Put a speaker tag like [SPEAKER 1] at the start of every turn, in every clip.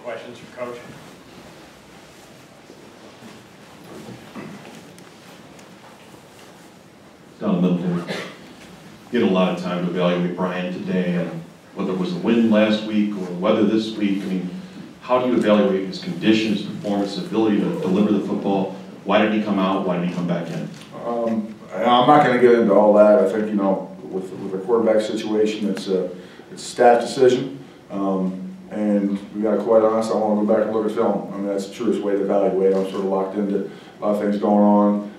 [SPEAKER 1] questions for Coach?
[SPEAKER 2] Down the middle there. Get a lot of time to evaluate Brian today, and whether it was a win last week or whether this week. I mean, how do you evaluate his condition, his performance, his ability to deliver the football? Why did he come out? Why did he come back in?
[SPEAKER 3] I'm not going to get into all that. I think, you know, with the quarterback situation, it's a staff decision. And we got to quite honest, I want to go back and look at film. I mean, that's the truest way to evaluate. I'm sort of locked into a lot of things going on.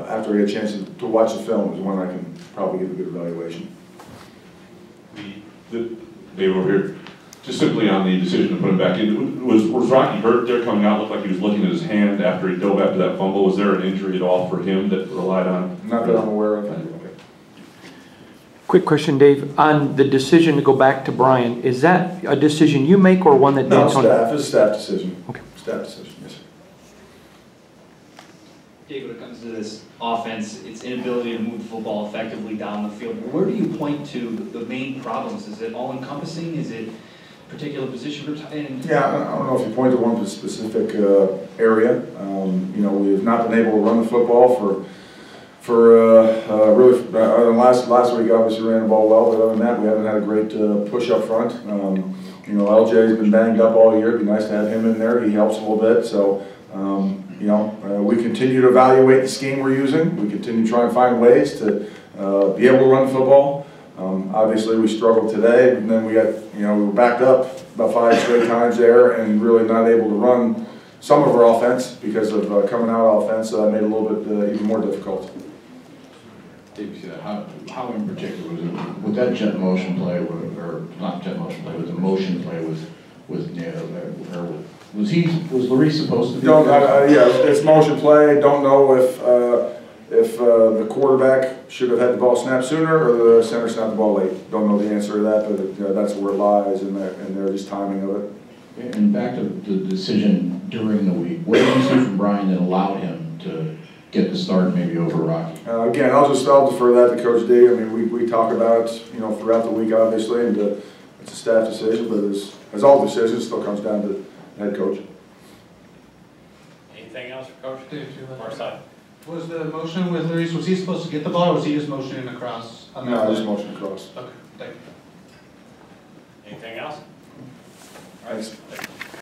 [SPEAKER 3] After I get a chance to watch the film is when I can probably give a good evaluation.
[SPEAKER 4] Dave over here, just simply on the decision to put him back in, was Rocky hurt there coming out? Looked like he was looking at his hand after he dove after that fumble. Was there an injury at all for him that relied on?
[SPEAKER 3] Not that I'm aware of. Okay.
[SPEAKER 5] Quick question, Dave. On the decision to go back to Brian, is that a decision you make or one that
[SPEAKER 3] No,
[SPEAKER 5] D'Antoni?
[SPEAKER 3] staff. It's a staff decision.
[SPEAKER 5] Okay.
[SPEAKER 3] Staff decision, yes, sir.
[SPEAKER 6] Dave, when it comes to this offense, its inability to move the football effectively down the field, where do you point to the main problems? Is it all-encompassing? Is it particular position groups?
[SPEAKER 3] Yeah, I don't know if you point to one specific area. You know, we have not been able to run the football really last week. Obviously ran the ball well, but other than that, we haven't had a great push up front. You know, LJ's been banged up all year. It'd be nice to have him in there. He helps a little bit. So, you know, we continue to evaluate the scheme we're using. We continue to try and find ways to be able to run the football. Obviously, we struggled today, and then we got, you know, we were backed up about 5 straight times there, and really not able to run some of our offense because of coming out offense. So that made it a little bit even more difficult.
[SPEAKER 7] How in particular was it with that jet motion play, or not jet motion play, but the motion play was Luis supposed to be?
[SPEAKER 3] Yeah, it's motion play. Don't know if the quarterback should have had the ball snapped sooner or the center snapped the ball late. Don't know the answer to that, but that's where it lies in there, just timing of it.
[SPEAKER 7] And back to the decision during the week, what did you see from Brian that allowed him to get the start maybe over Rocky?
[SPEAKER 3] Again, I'll defer that to Coach D. I mean, we talk about it, you know, throughout the week, obviously, and it's a staff decision, but as all decisions, it still comes down to the head coach.
[SPEAKER 1] Anything else for Coach? Far side.
[SPEAKER 8] Was the motion with Luis, was he supposed to get the ball, or was he just motioning across?
[SPEAKER 3] No, just motion across.
[SPEAKER 8] Okay, thank you.
[SPEAKER 1] Anything else?
[SPEAKER 3] Thanks.